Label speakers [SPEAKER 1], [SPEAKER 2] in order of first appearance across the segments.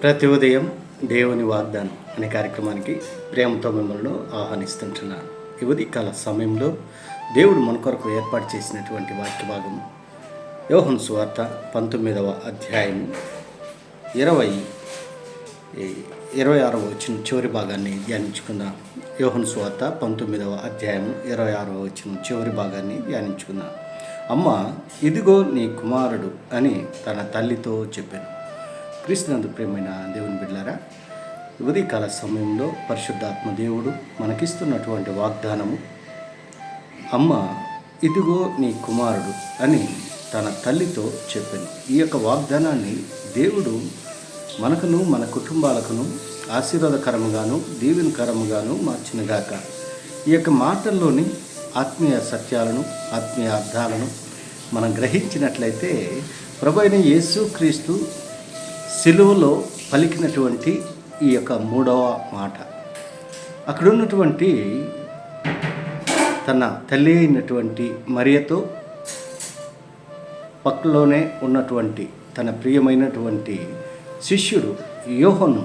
[SPEAKER 1] ప్రతి ఉదయం దేవుని వాగ్దానం అనే కార్యక్రమానికి ప్రేమతో మిమ్మల్ని ఆహ్వానిస్తుంటున్నాను. ఈ ఉదయకాల సమయంలో దేవుడు మన కొరకు ఏర్పాటు చేసినటువంటి వాక్య భాగం యోహాను సువార్త 19వ అధ్యాయము 26వ వచనం చివరి భాగాన్ని ధ్యానించుకుందాం. యోహాను సువార్త 19వ అధ్యాయం 26వ వచనం చివరి భాగాన్ని ధ్యానించుకుందాం. అమ్మ, ఇదిగో నీ కుమారుడు అని తన తల్లితో చెప్పాను. క్రీస్తునందు ప్రియమైన దేవుని బిడ్డలారా, ఉదయకాల సమయంలో పరిశుద్ధాత్మ దేవుడు మనకిస్తున్నటువంటి వాగ్దానము, అమ్మ ఇదిగో నీ కుమారుడు అని తన తల్లితో చెప్పాను. ఈ యొక్క వాగ్దానాన్ని దేవుడు మనకును మన కుటుంబాలకును ఆశీర్వాదకరముగాను దీవెనకరముగాను మార్చినగాక. ఈ యొక్క మాటల్లోని ఆత్మీయ సత్యాలను ఆత్మీయ అర్థాలను మనం గ్రహించినట్లయితే ప్రభువైన యేసుక్రీస్తు సిలువలో పలికినటువంటి ఈ యొక్క 3వ మాట, అక్కడున్నటువంటి తన తల్లి అయినటువంటి మరియతో పక్కలోనే ఉన్నటువంటి తన ప్రియమైనటువంటి శిష్యుడు యోహాను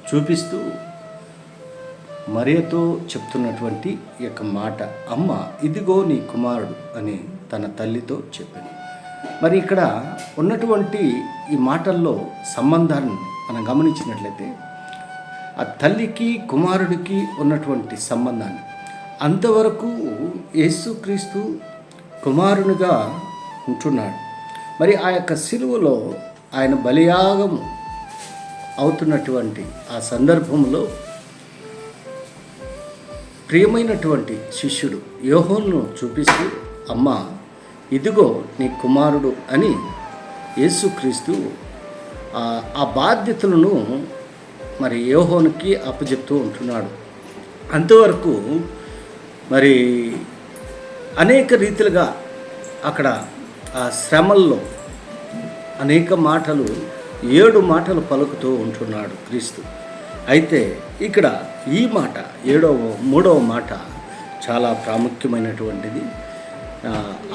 [SPEAKER 1] చూపిస్తూ మరియతో చెప్తున్నటువంటి ఈ యొక్క మాట, అమ్మ ఇదిగో నీ కుమారుడు అని తన తల్లితో చెప్పింది. మరి ఇక్కడ ఉన్నటువంటి ఈ మాటల్లో సంబంధాన్ని మనం గమనించినట్లయితే ఆ తల్లికి కుమారుడికి ఉన్నటువంటి సంబంధాన్ని, అంతవరకు యేసుక్రీస్తు కుమారునిగా ఉంటున్నాడు. మరి ఆ యొక్క సిలువలో ఆయన బలియాగం అవుతున్నటువంటి ఆ సందర్భంలో ప్రియమైనటువంటి శిష్యుడు యోహానును చూపిస్తూ, అమ్మ ఇదిగో నీ కుమారుడు అని యేసుక్రీస్తు ఆ బాధ్యతలను మరి యోహానుకి అప్పచెప్తూ ఉంటున్నాడు. అంతవరకు మరి అనేక రీతిలుగా అక్కడ ఆ శ్రమల్లో అనేక మాటలు 7 మాటలు పలుకుతూ ఉంటున్నాడు క్రీస్తు. అయితే ఇక్కడ ఈ మాట 3వ మాట చాలా ప్రాముఖ్యమైనటువంటిది.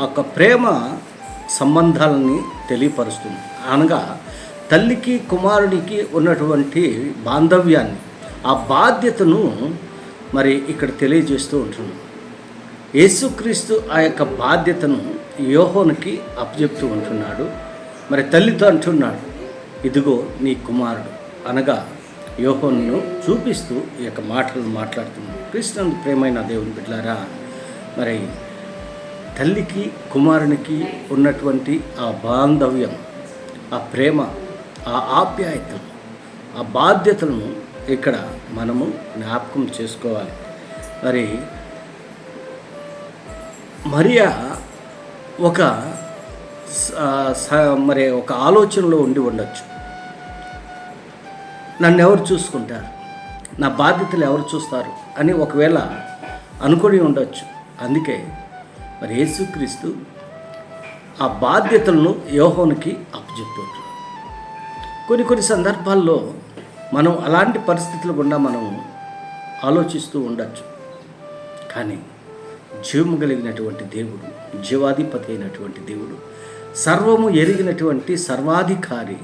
[SPEAKER 1] ఒక ప్రేమ సంబంధాలని తెలియపరుస్తుంది. అనగా తల్లికి కుమారుడికి ఉన్నటువంటి బాంధవ్యాన్ని, ఆ బాధ్యతను మరి ఇక్కడ తెలియజేస్తూ ఉంటున్నాడు. యేసుక్రీస్తు ఆ యొక్క బాధ్యతను యోహానుకి అప్పచెప్తూ ఉంటున్నాడు. మరి తల్లితో అంటున్నాడు, ఇదిగో నీ కుమారుడు అనగా యోహానును చూపిస్తూ ఈ యొక్క మాటలను మాట్లాడుతున్నాడు. క్రీస్తునందు ప్రియమైన దేవుని బిడ్డలారా, మరి తల్లికి కుమారునికి ఉన్నటువంటి ఆ బాంధవ్యం, ఆ ప్రేమ, ఆ ఆప్యాయతను, ఆ బాధ్యతలను ఇక్కడ మనము జ్ఞాపకం చేసుకోవాలి. మరియా ఒక ఆలోచనలో ఉండి ఉండొచ్చు. నన్ను ఎవరు చూసుకుంటారు, నా బాధ్యతలు ఎవరు చూస్తారు అని ఒకవేళ అనుకొని ఉండొచ్చు. అందుకే మరి యేసుక్రీస్తు ఆ బాధ్యతలను యోహానుకి అప్పచెప్తుంటారు. కొన్ని సందర్భాల్లో మనం అలాంటి పరిస్థితుల గుండా మనం ఆలోచిస్తూ ఉండొచ్చు. కానీ జీవము కలిగినటువంటి దేవుడు, జీవాధిపతి అయినటువంటి దేవుడు, సర్వము ఎరిగినటువంటి సర్వాధికారి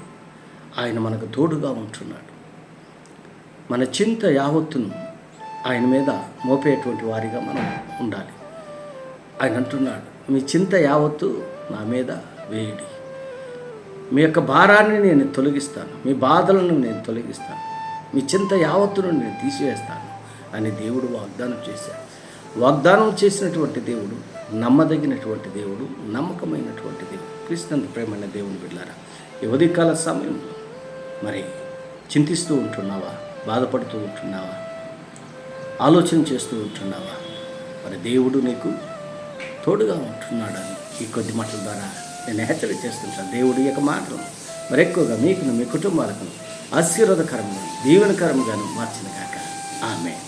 [SPEAKER 1] ఆయన మనకు తోడుగా ఉంటున్నాడు. మన చింత యావత్తును ఆయన మీద మోపేటువంటి వారిగా మనం ఉండాలి. ఆయన అంటున్నాడు, మీ చింత యావత్తు నా మీద వేయడి, మీ యొక్క భారాన్ని నేను తొలగిస్తాను, మీ బాధలను నేను తొలగిస్తాను, మీ చింత యావత్తును నేను తీసివేస్తాను అని దేవుడు వాగ్దానం చేశాడు. వాగ్దానం చేసినటువంటి దేవుడు నమ్మదగినటువంటి దేవుడు, నమ్మకమైనటువంటి దేవుడు. క్రీస్తునందు ప్రేమైన దేవుని బిడ్డలారా, ఈ ఉదయకాల సమయంలో మరి చింతిస్తూ ఉంటున్నావా, బాధపడుతూ ఉంటున్నావా, ఆలోచన చేస్తూ ఉంటున్నావా? మరి దేవుడు నీకు తోడుగా ఉంటున్నాడని ఈ కొద్ది మాటల ద్వారా నేను హెచ్చరిక చేస్తుంటాను. దేవుడి యొక్క మాటలు మరి ఎక్కువగా మీకును మీ కుటుంబాలకు ఆశీర్వాదకరంగా దీవెనకరంగాను మార్చిన కాక. ఆమేన్.